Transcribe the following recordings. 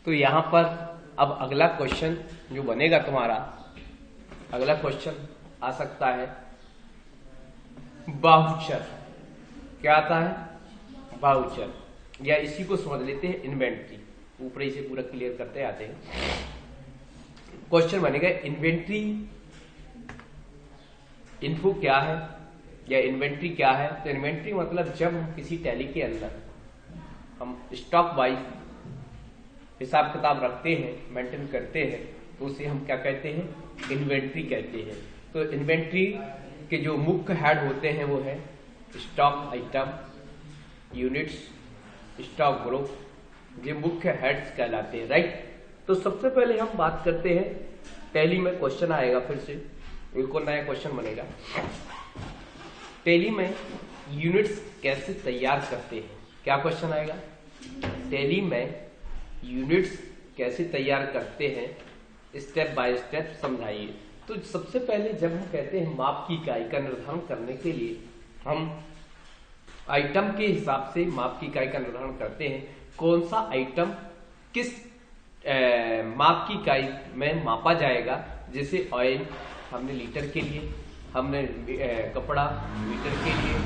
तो यहाँ पर अब अगला क्वेश्चन जो बनेगा तुम्हारा, अगला क्वेश्चन आ सकता है वाउचर। क्या आता है? वाउचर, या इसी को समझ लेते हैं इन्वेंट्री। ऊपर ही से पूरा क्लियर करते आते हैं। क्वेश्चन बनेगा इन्वेंट्री इन्फो क्या है या इन्वेंट्री क्या है। तो इन्वेंट्री मतलब जब हम किसी टैली के अंदर हम स्टॉक वाइज हिसाब किताब रखते हैं, मेंटेन करते हैं, तो उसे हम क्या कहते हैं? इन्वेंट्री कहते हैं। तो इन्वेंट्री के जो मुख्य हेड होते हैं वो है stock item, units, stock group, ये मुख्य हेड्स कहलाते हैं, राइट। तो सबसे पहले हम बात करते हैं, टैली में क्वेश्चन आएगा, फिर से एक और नया क्वेश्चन बनेगा। टैली में यूनिट्स कैसे तैयार करते हैं? क्या क्वेश्चन आएगा? टैली में यूनिट्स कैसे तैयार करते हैं, स्टेप बाय स्टेप समझाइए। तो सबसे पहले जब हम कहते हैं माप की इकाई का निर्धारण करने के लिए हम आइटम के हिसाब से माप की इकाई का निर्धारण करते हैं। कौन सा आइटम किस माप की इकाई में मापा जाएगा। जैसे ऑयल हमने लीटर के लिए, हमने कपड़ा मीटर के लिए,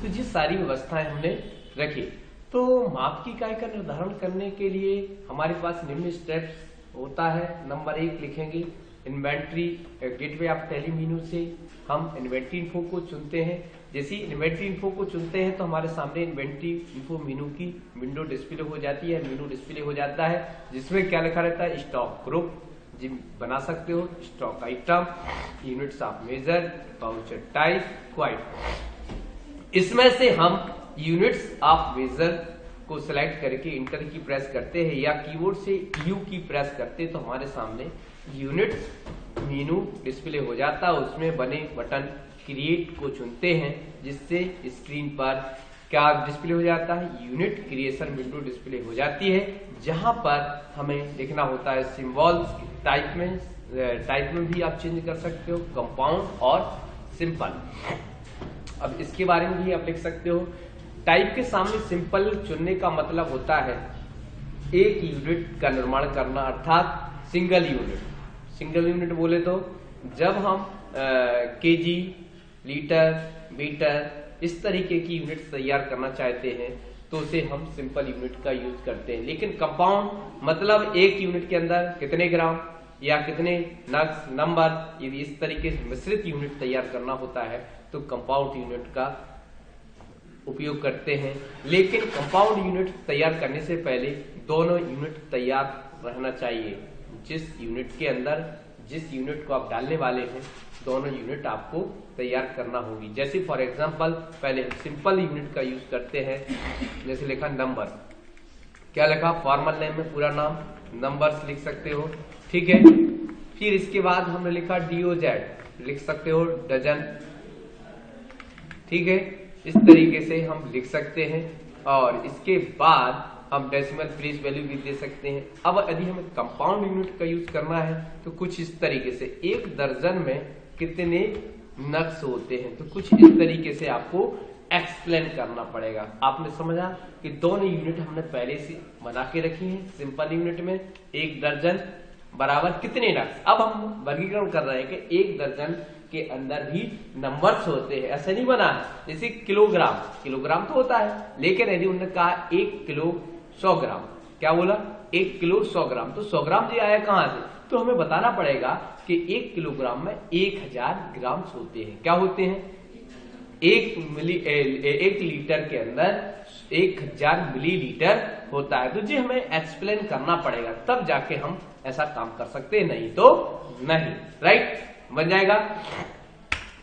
तो ये सारी व्यवस्थाएं हमने रखी। तो माप की इकाई का निर्धारण करने के लिए हमारे पास निम्न स्टेप्स होता है। नंबर 1 लिखेंगे इन्वेंट्री गेटवे ऑफ टैली मेनू से हम इन्वेंट्री इन्फो को चुनते हैं। जैसे इन्वेंट्री इन्फो को चुनते हैं तो हमारे सामने इन्वेंट्री इन्फो मेनू की विंडो डिस्प्ले हो जाती है, मेनू डिस्प्ले हो जाता है, जिसमें क्या लिखा रहता है? स्टॉक ग्रुप, जिम बना सकते हो, stock item, units of measure, voucher type, quit. इसमें से हम यूनिट्स ऑफ मेजर को सिलेक्ट करके इंटर की प्रेस करते हैं या कीबोर्ड से यू की प्रेस करते हैं तो हमारे सामने यूनिट्स मेनू डिस्प्ले हो जाता है। उसमें बने बटन क्रिएट को चुनते हैं, जिससे स्क्रीन पर क्या डिस्प्ले हो जाता है? यूनिट क्रिएशन विंडो डिस्प्ले हो जाती है, जहां पर हमें लिखना होता है सिंबल्स। टाइप में भी आप चेंज कर सकते हो, कंपाउंड और सिंपल। अब इसके बारे में भी आप लिख सकते हो। टाइप के सामने सिंपल चुनने का मतलब होता है एक यूनिट का निर्माण करना, अर्थात सिंगल यूनिट। सिंगल यूनिट बोले तो जब हम केजी, लीटर, मीटर इस तरीके की यूनिट्स तैयार करना चाहते हैं तो उसे हम सिंपल यूनिट का यूज करते हैं। लेकिन कंपाउंड मतलब एक यूनिट के अंदर कितने ग्राम या कितने नक्स, नंबर, यदि इस तरीके से मिश्रित यूनिट तैयार करना होता है तो कंपाउंड यूनिट का उपयोग करते हैं। लेकिन कंपाउंड यूनिट तैयार करने से पहले दोनों यूनिट तैयार रहना चाहिए। जिस यूनिट के अंदर जिस यूनिट को आप डालने वाले हैं दोनों यूनिट आपको तैयार करना होगी। जैसे फॉर एग्जांपल पहले सिंपल यूनिट का यूज करते हैं। जैसे लिखा नंबर, क्या लिखा? फॉर्मल नेम में पूरा नाम, नंबर्स लिख सकते हो, ठीक है। फिर इसके बाद हमने लिखा DOZ, लिख सकते हो डजन, ठीक है। इस तरीके से हम लिख सकते हैं और इसके बाद हम डेसिमल प्लेस वैल्यू भी दे सकते हैं। अब यदि हमें कंपाउंड यूनिट का यूज करना है तो कुछ इस तरीके से, एक दर्जन में कितने नक्स होते हैं, तो कुछ इस तरीके से आपको एक्सप्लेन करना पड़ेगा। आपने समझा कि दोनों यूनिट हमने पहले से बना के रखी हैं। सिंपल यूनिट में एक दर्जन बराबर कितने नक्स। अब हम वर्गीकरण कर रहे हैं कि एक दर्जन के अंदर भी नंबर्स होते हैं, ऐसा नहीं बना है। जैसे किलोग्राम, किलोग्राम तो होता है, लेकिन यदि उन्होंने कहा 1 किलो 100 ग्राम, क्या बोला? 1 किलो 100 ग्राम, तो 100 ग्राम ये आया कहां से? तो हमें बताना पड़ेगा कि 1 किलोग्राम में 1000 ग्राम होते हैं। क्या होते हैं? 1 लीटर के अंदर 1000 मिलीलीटर होता है। तो जी हमें एक्सप्लेन करना पड़ेगा, तब जाके हम ऐसा काम कर सकते हैं, नहीं तो नहीं, राइट। बन जाएगा।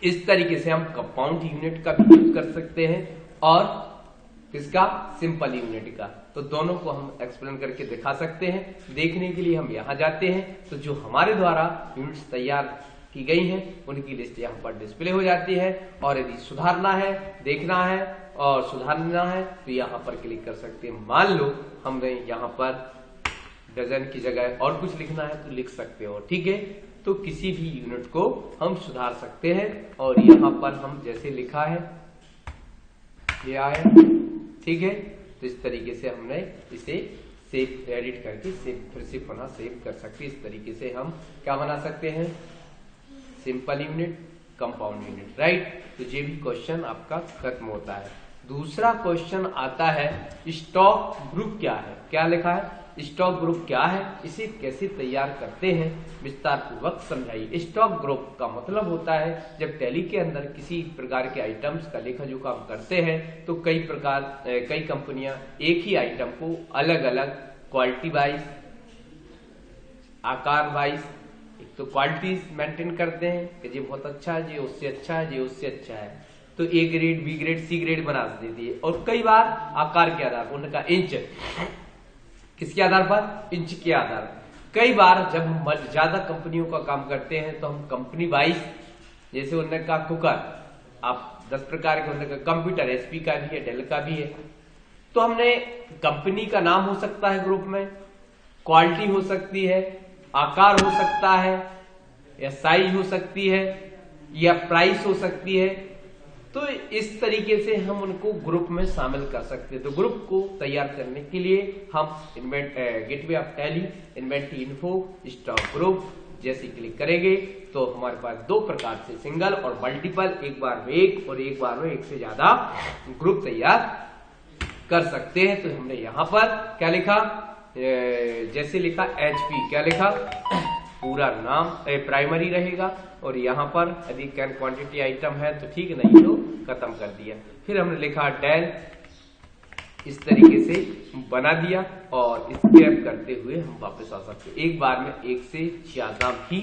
इस तरीके से हम कंपाउंड यूनिट का भी यूज कर सकते हैं और किसका? सिंपल यूनिट का। तो दोनों को हम एक्सप्लेन करके दिखा सकते हैं। देखने के लिए हम यहां जाते हैं तो जो हमारे द्वारा यूनिट्स तैयार की गई हैं उनकी लिस्ट यहाँ पर डिस्प्ले हो जाती है। और यदि सुधारना है, देखना है और सुधारना है तो यहाँ पर क्लिक कर सकते हैं। मान लो हमने यहाँ पर डजन की जगह और कुछ लिखना है तो लिख सकते हो, ठीक है। तो किसी भी यूनिट को हम सुधार सकते हैं। और यहाँ पर हम जैसे लिखा है ये आया, ठीक है। तो इस तरीके से हमने इसे सेव एडिट करके सेव फिर से पुनः सेव कर सकते हैं। इस तरीके से हम क्या बना सकते हैं, simple unit, compound unit, right. तो ये भी क्वेश्चन आपका खत्म होता है। दूसरा क्वेश्चन आता है स्टॉक ग्रुप क्या है। क्या लिखा है, स्टॉक ग्रुप क्या है, इसे कैसे तैयार करते हैं, विस्तार पूर्वक समझाइए। स्टॉक ग्रुप का मतलब होता है जब टैली के अंदर किसी प्रकार के आइटम्स का लेखा जोखा हम करते हैं तो कई कंपनियां एक ही आइटम को अलग अलग क्वालिटी वाइज, आकार वाइज, एक तो क्वालिटीज मेंटेन करते हैं कि ये बहुत अच्छा है, ये उससे अच्छा है, ये उससे अच्छा है, तो A grade, B grade, C grade बना देती है। और कई बार आकार के आधार पर, उनका इंच, किसके आधार पर, इंच के आधार पर। कई बार जब हम ज्यादा कंपनियों का काम करते हैं तो हम कंपनी वाइज, जैसे उन्होंने कहा कुकर, आप 10 प्रकार के, उन्होंने कहा कंप्यूटर, एचपी का भी है, डेल का भी है, तो हमने कंपनी का नाम हो सकता है ग्रुप में, क्वालिटी हो सकती है, आकार हो सकता है, या साइज हो सकती है, या प्राइस हो सकती है। तो इस तरीके से हम उनको ग्रुप में शामिल कर सकते हैं। तो ग्रुप को तैयार करने के लिए हम gateway of tally, inventory info, stock group जैसे क्लिक करेंगे तो हमारे पास दो प्रकार से, सिंगल और मल्टीपल, एक बार में एक और एक बार में एक से ज्यादा ग्रुप तैयार कर सकते हैं। तो हमने यहां पर क्या लिखा, जैसे लिखा एचपी, क्या लिखा, पूरा नाम प्राइमरी रहेगा, और यहाँ पर यदि कैन क्वांटिटी आइटम है तो ठीक, नहीं तो खत्म कर दिया। फिर हमने लिखा डेल, इस तरीके से बना दिया, और स्क्रैप करते हुए हम वापस आ सकते। एक बार में एक से ज्यादा भी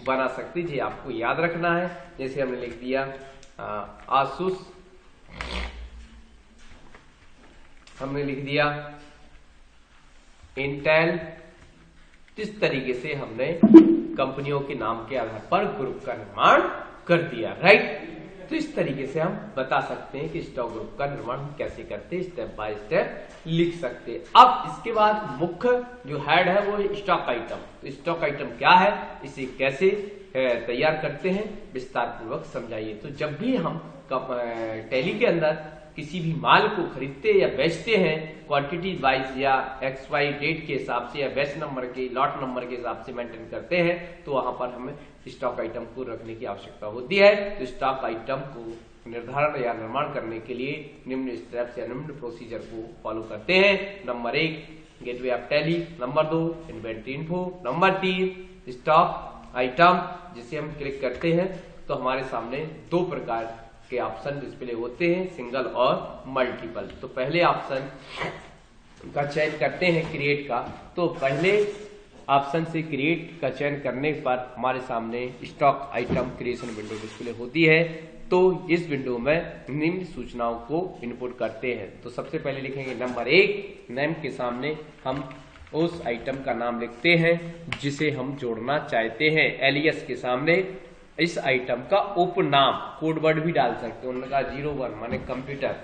बना सकते, ये आपको याद रखना है। जैसे हमने लिख दिया आसूस, हमने लिख दिया इंटेल। इस तरीके से हमने कंपनियों के नाम के आधार पर ग्रुप का निर्माण कर दिया, राइट। तो इस तरीके से हम बता सकते हैं कि स्टॉक ग्रुप का निर्माण हम कैसे करते हैं, स्टेप बाय स्टेप लिख सकते हैं। अब इसके बाद मुख्य जो हेड है वो स्टॉक आइटम। तो स्टॉक आइटम क्या है, इसे कैसे तैयार करते हैं, विस्तार पूर्वक समझाइए। तो जब भी हम टैली के अंदर किसी भी माल को खरीदते या बेचते हैं, क्वांटिटी वाइज या एक्स वाई डेट के हिसाब से या बैच नंबर के, लॉट नंबर के हिसाब से मेंटेन करते हैं, तो वहां पर हमें स्टॉक आइटम को रखने की आवश्यकता होती है। तो स्टॉक आइटम को निर्धारण या निर्माण करने के लिए निम्न स्टेप्स या निम्न प्रोसीजर को फॉलो करते हैं। Number 1 gateway of tally, number 2 inventory info, number 3 stock item. जिसे हम क्लिक करते हैं तो हमारे सामने दो प्रकार के ऑप्शन डिस्प्ले होते हैं, सिंगल और मल्टीपल। तो पहले ऑप्शन का चयन करते हैं क्रिएट का, तो पहले ऑप्शन से क्रिएट का चयन करने पर हमारे सामने stock item creation window display होती है। तो इस विंडो में निम्न सूचनाओं को इनपुट करते हैं। तो सबसे पहले लिखेंगे नंबर 1, नेम के सामने हम उस आइटम का नाम लिखते हैं जिसे हम जोड़ना चाहते हैं। एलियस के सामने इस आइटम का उपनाम, कोड वर्ड भी डाल सकते हैं। उन्होंने कहा 01 माने कंप्यूटर,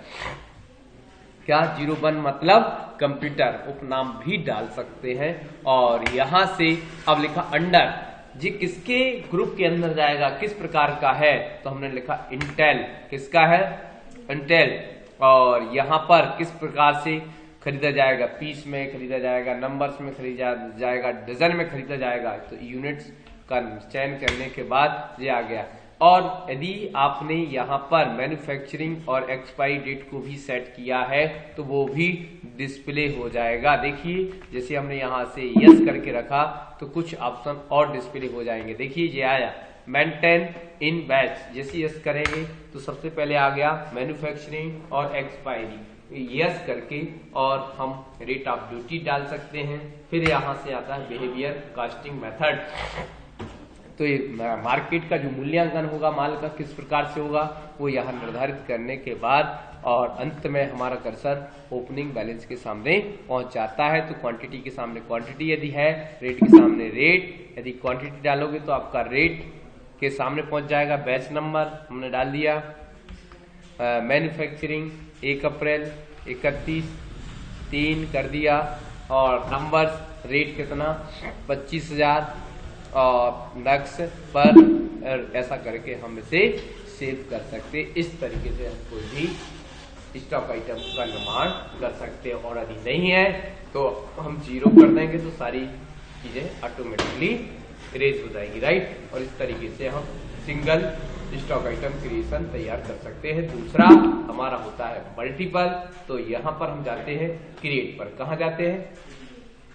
क्या 01 मतलब कंप्यूटर, उपनाम भी डाल सकते हैं। और यहां से अब लिखा अंडर, जी किसके ग्रुप के अंदर जाएगा, किस प्रकार का है, तो हमने लिखा इंटेल, किसका है, इंटेल। और यहां पर किस प्रकार से खरीदा जाएगा, पीस में खरीदा जाएगा, नंबर्स में खरीदा जाएगा, डजन में खरीदा जाएगा। तो यूनिट्स का चयन करने के बाद ये आ गया। और यदि आपने यहाँ पर मैन्युफैक्चरिंग और एक्सपायरी डेट को भी सेट किया है तो वो भी डिस्प्ले हो जाएगा। देखिए जैसे हमने यहाँ से यस करके रखा तो कुछ ऑप्शन और डिस्प्ले हो जाएंगे। देखिए ये आया मेंटेन इन बैच, जैसे यस करेंगे तो सबसे पहले आ गया मैन्युफैक्चरिंग और एक्सपायरी, यस करके और हम रेट ऑफ ड्यूटी डाल सकते हैं। फिर यहाँ से आता है बिहेवियर कास्टिंग मेथड, तो ये मार्केट का जो मूल्यांकन होगा माल का किस प्रकार से होगा वो यहाँ निर्धारित करने के बाद, और अंत में हमारा कर्सर ओपनिंग बैलेंस के सामने पहुंच जाता है। तो क्वांटिटी के सामने क्वांटिटी यदि है, रेट के सामने रेट, यदि क्वांटिटी डालोगे तो आपका रेट के सामने पहुंच जाएगा। बैच नंबर हमने डाल दिया, मैन्युफैक्चरिंग 1 अप्रैल 31/3 कर दिया, और नंबर्स रेट कितना 25,000 और नक्स पर, ऐसा करके हम इसे सेव कर सकते। इस तरीके से हम कोई भी स्टॉक आइटम का निर्माण कर सकते हैं, और यदि नहीं है तो हम 0 कर देंगे तो सारी चीजें ऑटोमेटिकली इरेज हो जाएगी, राइट। और इस तरीके से हम सिंगल स्टॉक आइटम क्रिएशन तैयार कर सकते हैं। दूसरा हमारा होता है मल्टीपल, तो यहाँ पर हम जाते हैं क्रिएट पर। कहाँ जाते हैं?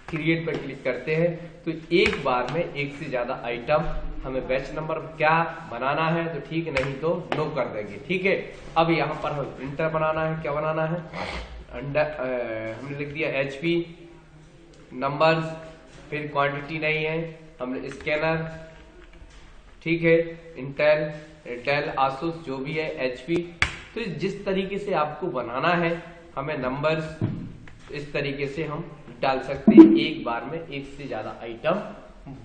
क्रिएट पर क्लिक करते हैं तो एक बार में एक से ज्यादा आइटम हमें बैच नंबर क्या बनाना है तो ठीक, नहीं तो नो कर देंगे, ठीक है। अब यहाँ पर हमें प्रिंटर बनाना है, क्या बनाना है? हमने लिख दिया HP नंबर्स, फिर क्वांटिटी नहीं है, हमने स्कैनर, ठीक है, इंटेल, डेल, आसूस, जो भी है, HP। तो जिस तरीके से आपको बनाना है हमें नंबर्स इस तरीके से हम डाल सकते हैं, एक बार में एक से ज्यादा आइटम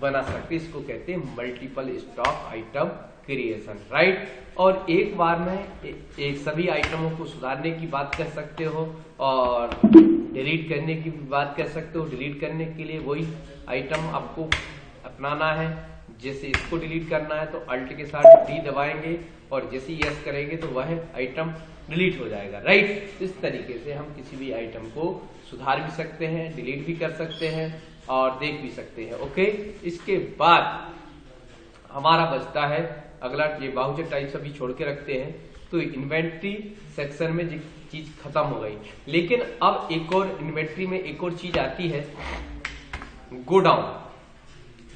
बना सकते हैं। इसको कहते हैं multiple stock item creation, right. और एक बार में एक सभी आइटमों को सुधारने की बात कर सकते हो और डिलीट करने की बात कर सकते हो। डिलीट करने के लिए वही आइटम आपको अपनाना है, जैसे इसको डिलीट करना है तो अल्ट के साथ डी दबाएंगे और जैसे यस करेंगे तो वह आइटम डिलीट हो जाएगा, राइट। इस तरीके से हम किसी भी आइटम को सुधार भी सकते हैं, डिलीट भी कर सकते हैं और देख भी सकते हैं, ओके। इसके बाद हमारा बचता है अगला, ये बाहुचर टाइप सभी छोड़ के रखते हैं। तो इन्वेंट्री सेक्शन में चीज खत्म हो गई, लेकिन अब एक और इन्वेंट्री में एक और चीज आती है, गोडाउन।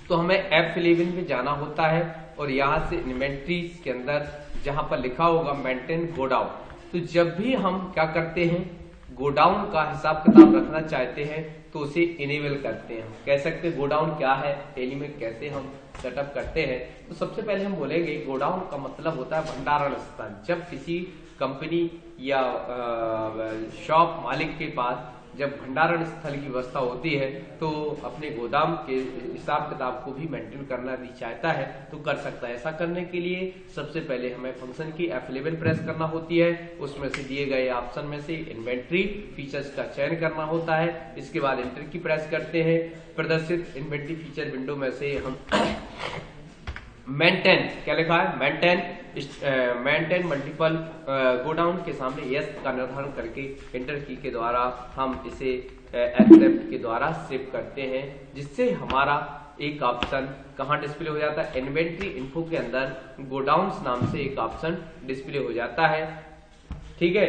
तो हमें F11 में जाना होता है और यहाँ से इन्वेंट्री के अंदर जहां पर लिखा होगा मेंटेन गोडाउन, तो जब भी हम क्या करते हैं गोडाउन का हिसाब किताब रखना चाहते हैं तो उसे इनेबल करते हैं। कह सकते हैं गोडाउन क्या है, टैली में कैसे हम सेटअप करते हैं। तो सबसे पहले हम बोलेंगे गोडाउन का मतलब होता है भंडारण स्थान। जब किसी कंपनी या शॉप मालिक के पास जब भंडारण स्थल की व्यवस्था होती है तो अपने गोदाम के हिसाब किताब को भी मेंटेन करना भी चाहता है तो कर सकता है। ऐसा करने के लिए सबसे पहले हमें फंक्शन की F11 प्रेस करना होती है, उसमें से दिए गए ऑप्शन में से इन्वेंट्री फीचर्स का चयन करना होता है। इसके बाद एंटर की प्रेस करते हैं। प्रदर्शित इन्वेंट्री फीचर विंडो में से हम मेंटेन, क्या लिखा है, मेंटेन मल्टीपल गोडाउन के सामने यस का निर्धारण करके एंटर की के द्वारा हम इसे एक्सेप्ट के द्वारा सेव करते हैं, जिससे हमारा एक ऑप्शन कहाँ डिस्प्ले हो जाता है, इन्वेंट्री इन्फो के अंदर गोडाउन्स नाम से एक ऑप्शन डिस्प्ले हो जाता है, ठीक है।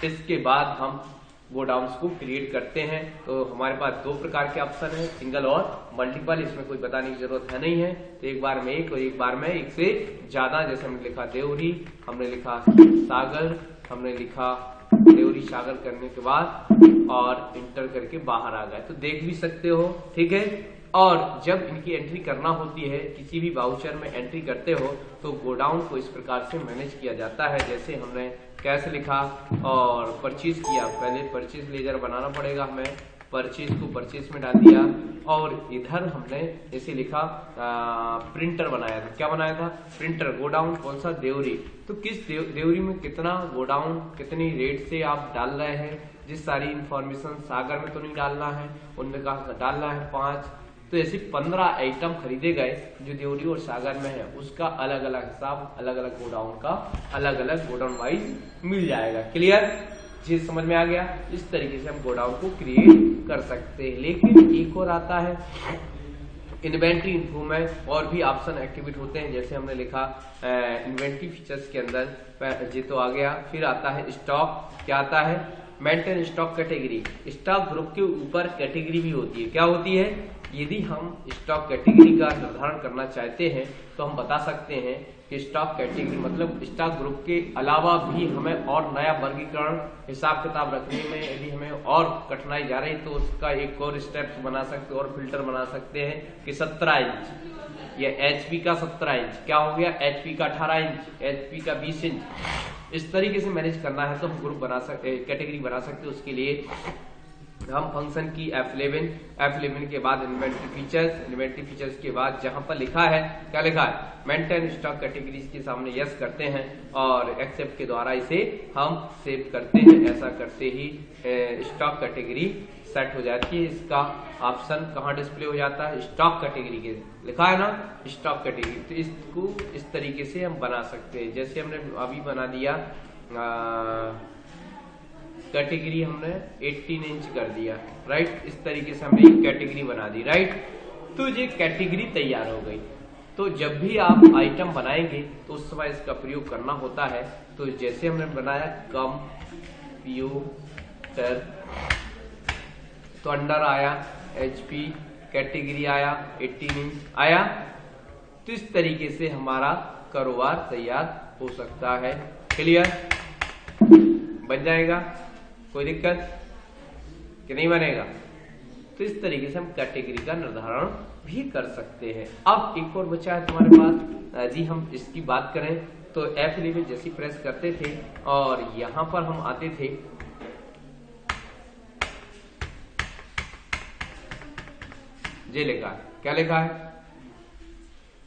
इसके बाद हम गोडाउन्स को क्रिएट करते हैं। तो हमारे पास दो प्रकार के ऑप्शन है, सिंगल और मल्टीपल। इसमें कोई बताने की जरूरत है नहीं है। तो एक बार में एक और एक बार में एक से ज्यादा, जैसे हमने लिखा देवरी, हमने लिखा सागर, हमने लिखा देवरी सागर करने के बाद और इंटर करके बाहर आ गए, तो देख भी सकते हो, ठीक है। और जब इनकी एंट्री करना होती है, किसी भी वाउचर में एंट्री करते हो तो गोडाउन को इस प्रकार से मैनेज किया जाता है। जैसे हमने कैसे लिखा और परचेज किया, पहले परचेज लेजर बनाना पड़ेगा हमें, परचेज को परचेज में डाल दिया और इधर हमने जैसे लिखा प्रिंटर बनाया था, क्या बनाया था, प्रिंटर। गोडाउन कौन सा, देवरी। तो किस देवरी में कितना गोडाउन कितनी रेट से आप डाल रहे हैं, जिस सारी इंफॉर्मेशन, सागर में तो नहीं डालना है, उनमें कहा डालना है 5। तो ऐसे 15 आइटम खरीदे गए जो देवरी और सागर में है, उसका अलग अलग हिसाब, अलग अलग गोडाउन का अलग अलग गोडाउन वाइज मिल जाएगा। क्लियर, चीज समझ में आ गया। इस तरीके से हम गोडाउन को क्रिएट कर सकते हैं। लेकिन एक और आता है इन्वेंट्री इन्फो में और भी ऑप्शन एक्टिवेट होते हैं। जैसे हमने लिखा इन्वेंट्री फीचर्स के अंदर ये तो आ गया। फिर आता है स्टॉक, क्या आता है, maintain stock category. Stock group के ऊपर कैटेगरी भी होती है, क्या होती है, यदि हम स्टॉक कैटेगरी का निर्धारण करना चाहते हैं तो हम बता सकते हैं कि स्टॉक कैटेगरी मतलब स्टॉक ग्रुप के अलावा भी हमें और नया वर्गीकरण हिसाब किताब रखने में यदि हमें और कठिनाई जा रही तो उसका एक और स्टेप्स बना सकते और फिल्टर बना सकते हैं कि 17 इंच या HP का 17 इंच, क्या हो गया, HP का 18 इंच, HP का 20 इंच, इस तरीके से मैनेज करना है तो हम ग्रुप बना सकते, कैटेगरी बना सकते हैं। उसके लिए हम फंक्शन की F11 के बाद इन्वेंट्री फीचर्स के बाद जहां पर लिखा है, क्या लिखा है, मेंटेन स्टॉक कैटेगरीज के सामने यस करते हैं और एक्सेप्ट के द्वारा इसे हम सेव करते हैं। ऐसा करते ही स्टॉक कैटेगरी सेट हो जाती है। इसका ऑप्शन कहाँ डिस्प्ले हो जाता है, स्टॉक कैटेगरी के लिखा है ना, स्टॉक कैटेगरी। तो इसको इस तरीके से हम बना सकते हैं। जैसे हमने अभी बना दिया कैटेगरी हमने 18 इंच कर दिया, राइट। इस तरीके से हमने एक कैटेगरी बना दी, राइट। तो ये कैटेगरी तैयार हो गई। तो जब भी आप आइटम बनाएंगे तो उस समय इसका प्रयोग करना होता है। तो जैसे हमने बनाया कंप्यूटर, तो अंडर आया HP, कैटेगरी आया 18 इंच आया। तो इस तरीके से हमारा कारोबार तैयार हो सकता है। क्लियर? बन जाएगा? कोई दिक्कत कि नहीं बनेगा? तो इस तरीके से हम कैटेगरी का निर्धारण भी कर सकते हैं। अब एक और बचा है तुम्हारे पास जी, हम इसकी बात करें तो F11 जैसी प्रेस करते थे और यहां पर हम आते थे, ये लिखा है, क्या लिखा है?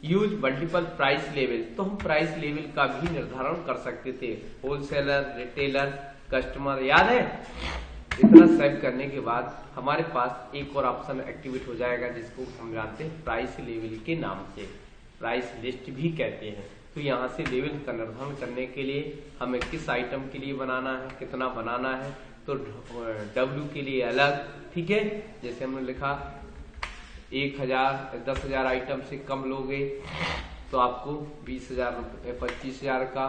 Use multiple price level. तो हम प्राइस लेवल का भी निर्धारण कर सकते थे, होलसेलर, रिटेलर, कस्टमर, याद है? इतना सेव करने के बाद हमारे पास एक और ऑप्शन एक्टिवेट हो जाएगा जिसको हम जानते हैं प्राइस लेवल के नाम से, प्राइस लिस्ट भी कहते हैं। तो यहाँ से लेवल का निर्धारण करने के लिए हमें किस आइटम के लिए बनाना है, कितना बनाना है, तो W के लिए अलग, ठीक है। जैसे हमने लिखा 1000 10,000 आइटम से कम लोगे तो आपको 20,000 25,000 का,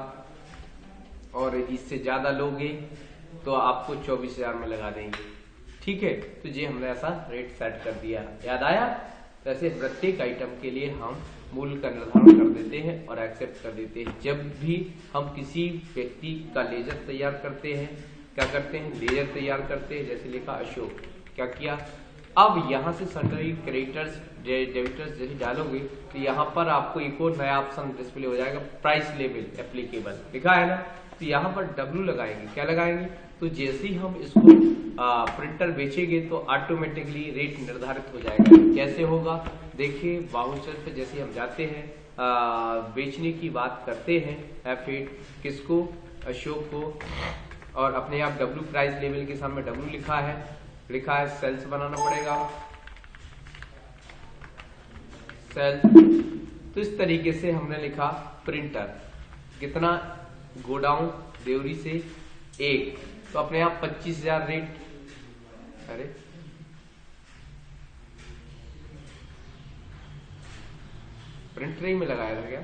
और इससे ज्यादा लोगे तो आपको 24,000 में लगा देंगे, ठीक है। तो ये हमने ऐसा रेट सेट कर दिया, याद आया? तो ऐसे प्रत्येक आइटम के लिए हम मूल्य का निर्धारण कर देते हैं और एक्सेप्ट कर देते हैं। जब भी हम किसी व्यक्ति का लेजर तैयार करते हैं, क्या करते हैं? लेजर तैयार करते हैं। जैसे लिखा अशोक, क्या किया? अब यहाँ से सन्ड्री, क्रेडिटर्स, डेबिटर्स जैसे डालोगे तो यहाँ पर आपको एक और नया ऑप्शन डिस्प्ले हो जाएगा, प्राइस लेवल एप्लीकेबल, लिखा है ना। तो यहाँ पर W लगाएंगे, क्या लगाएंगे? तो जैसे ही हम इसको प्रिंटर बेचेंगे तो ऑटोमेटिकली रेट निर्धारित हो जाएगा। कैसे होगा? देखिए, वाउचर पे जैसे हम जाते हैं, बेचने की बात करते हैं, F8 किसको? अशोक को, और अपने आप W प्राइस लेवल के सामने W लिखा है, सेल्स बनाना पड़ेगा, सेल्स। तो इस तरीके से हमने लिखा प्रिंटर, कितना? गोडाउन देवरी से 1, तो अपने आप 25,000 रेट। अरे प्रिंटर ही में लगाया था क्या?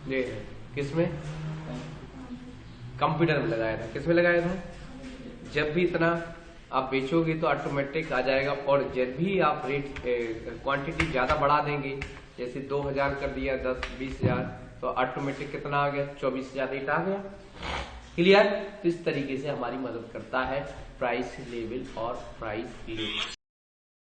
ये है किसमें? कंप्यूटर में लगाया था। किसमें लगाया था? जब भी इतना आप बेचोगे तो ऑटोमेटिक आ जाएगा। और जब भी आप रेट क्वांटिटी ज्यादा बढ़ा देंगे, जैसे 2,000 कर दिया, 10-20,000, तो ऑटोमेटिक कितना आ गया? 24,000 रेट आ गया। क्लियर? तो इस तरीके से हमारी मदद करता है प्राइस लेवल और प्राइस लिस्ट।